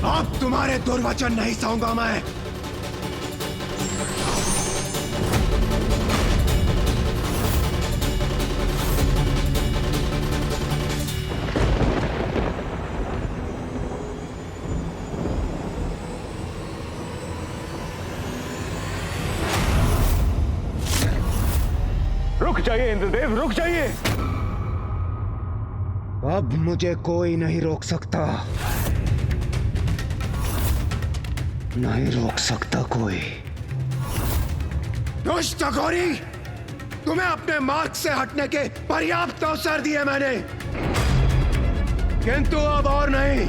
अब तुम्हारे दुर्वचन नहीं सहूंगा मैं। रुक जाइए इंद्रदेव, रुक जाइए। अब मुझे कोई नहीं रोक सकता, नहीं रोक सकता कोई। दुष्ट अघोरी, तुम्हें अपने मार्ग से हटने के पर्याप्त अवसर दिए मैंने, किंतु अब और नहीं।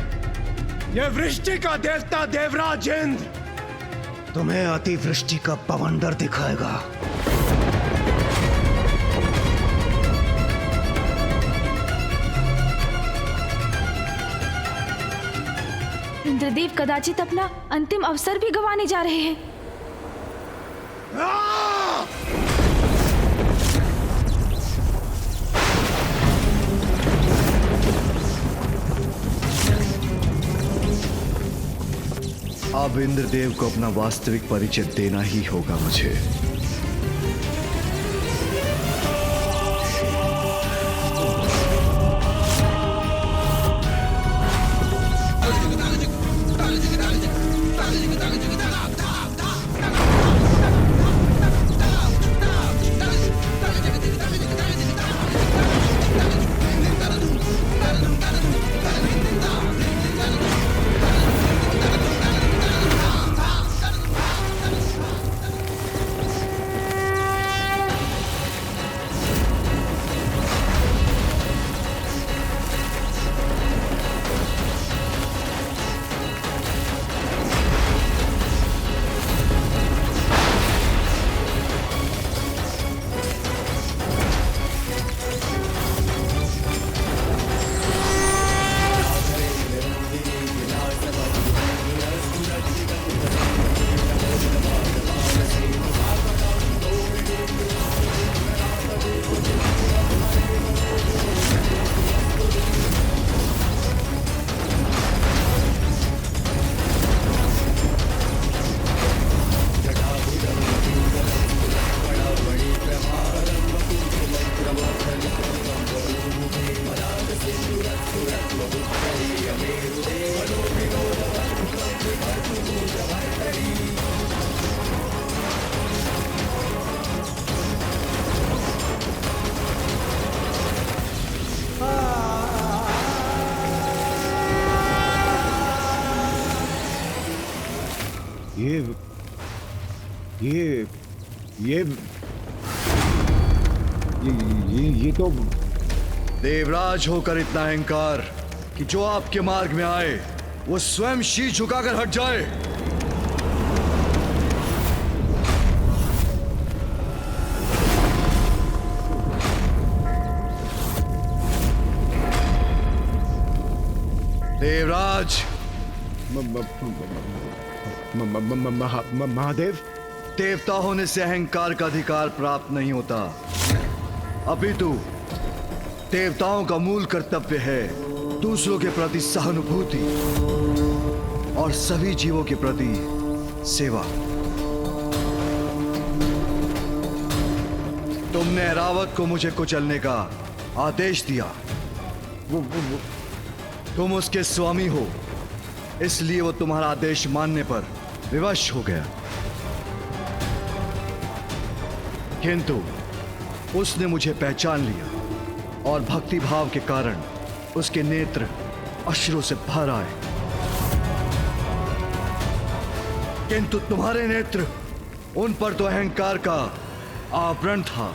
यह वृष्टि का देवता देवराज इंद्र तुम्हें अतिवृष्टि का बवंडर दिखाएगा। इंद्रदेव कदाचित अपना अंतिम अवसर भी गंवाने जा रहे हैं। अब इंद्रदेव को अपना वास्तविक परिचय देना ही होगा मुझे। ये तो देवराज होकर इतना अहंकार कि जो आपके मार्ग में आए वो स्वयं शीश झुकाकर हट जाए। देवराज, महादेव, देवता होने से अहंकार का अधिकार प्राप्त नहीं होता, अपितु देवताओं का मूल कर्तव्य है दूसरों के प्रति सहानुभूति और सभी जीवों के प्रति सेवा। तुमने ऐरावत को मुझे कुचलने का आदेश दिया। तुम उसके स्वामी हो, इसलिए वो तुम्हारा आदेश मानने पर विवश हो गया, किंतु उसने मुझे पहचान लिया और भक्ति भाव के कारण उसके नेत्र अश्रु से भर आए, किंतु तुम्हारे नेत्र, उन पर तो अहंकार का आवरण था।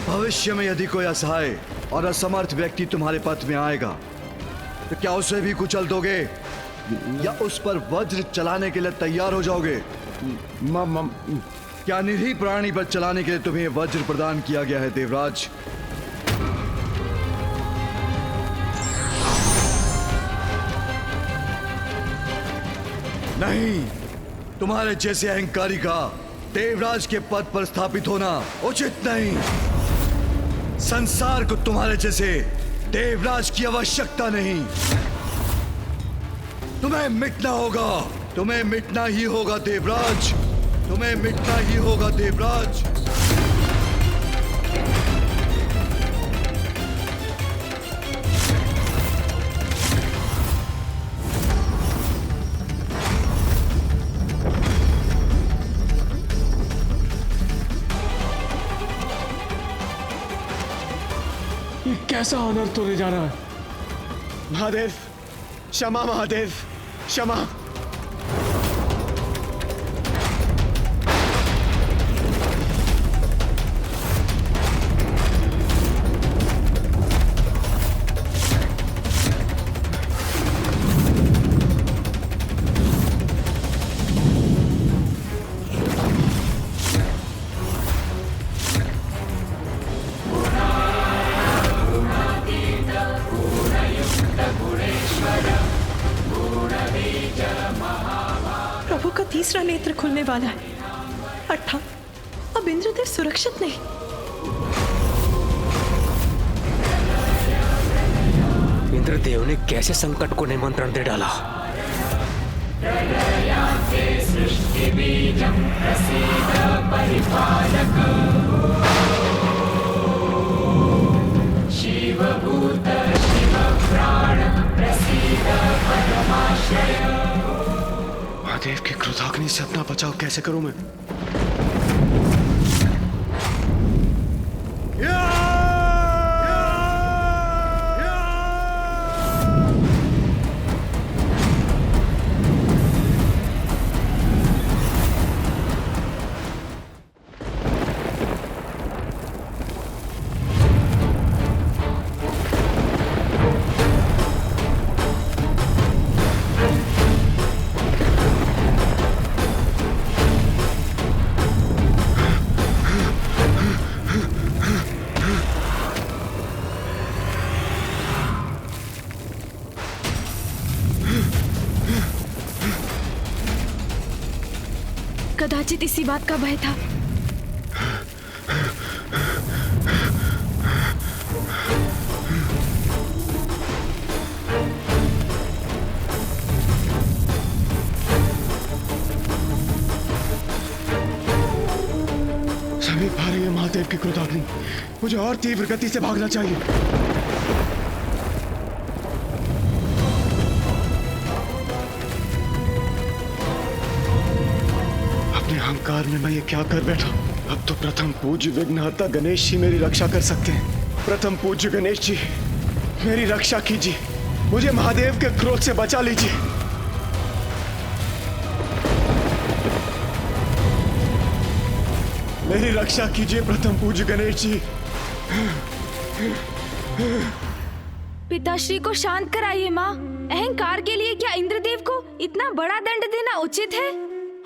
भविष्य में यदि कोई असहाय और असमर्थ व्यक्ति तुम्हारे पथ में आएगा तो क्या उसे भी कुचल दोगे या उस पर वज्र चलाने के लिए तैयार हो जाओगे? क्या निरीह प्राणी पर चलाने के लिए तुम्हें वज्र प्रदान किया गया है देवराज? नहीं, तुम्हारे जैसे अहंकारी का देवराज के पद पर स्थापित होना उचित नहीं। संसार को तुम्हारे जैसे देवराज की आवश्यकता नहीं। तुम्हें मिटना होगा, तुम्हें मिटना ही होगा देवराज, तुम्हें मिटना ही होगा देवराज। ये कैसा अनर्थ होने जा रहा है? महादेव, क्षमा महादेव, क्षमा। प्रभु का तीसरा नेत्र खुलने वाला है, अर्थात अब इंद्रदेव सुरक्षित नहीं। इंद्रदेव ने कैसे संकट को निमंत्रण दे डाला? महादेव की क्रोधाग्नि से अपना बचाव कैसे करूं मैं? कदाचित इसी बात का भय था। समीप आ रही है महादेव की क्रोधाग्नि, मुझे और तीव्र गति से भागना चाहिए। अपने अहंकार में मैं ये क्या कर बैठा? अब तो प्रथम पूज्य विघ्नहर्ता गणेश जी मेरी रक्षा कर सकते हैं। प्रथम पूज्य गणेश जी मेरी रक्षा कीजिए, मुझे महादेव के क्रोध से बचा लीजिए। मेरी रक्षा कीजिए प्रथम पूज्य गणेश जी। पिताश्री को शांत कराइए माँ। अहंकार के लिए क्या इंद्रदेव को इतना बड़ा दंड देना उचित है?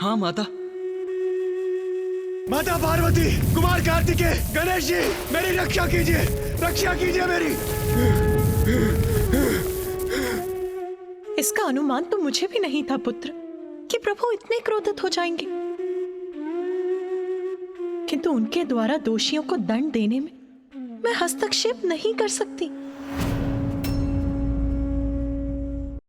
हाँ माता। माता पार्वती, कुमार कार्तिकेय, गणेश जी मेरी रक्षा कीजिए, रक्षा कीजिए मेरी। इसका अनुमान तो मुझे भी नहीं था पुत्र कि प्रभु इतने क्रोधित हो जाएंगे, किंतु उनके द्वारा दोषियों को दंड देने में मैं हस्तक्षेप नहीं कर सकती।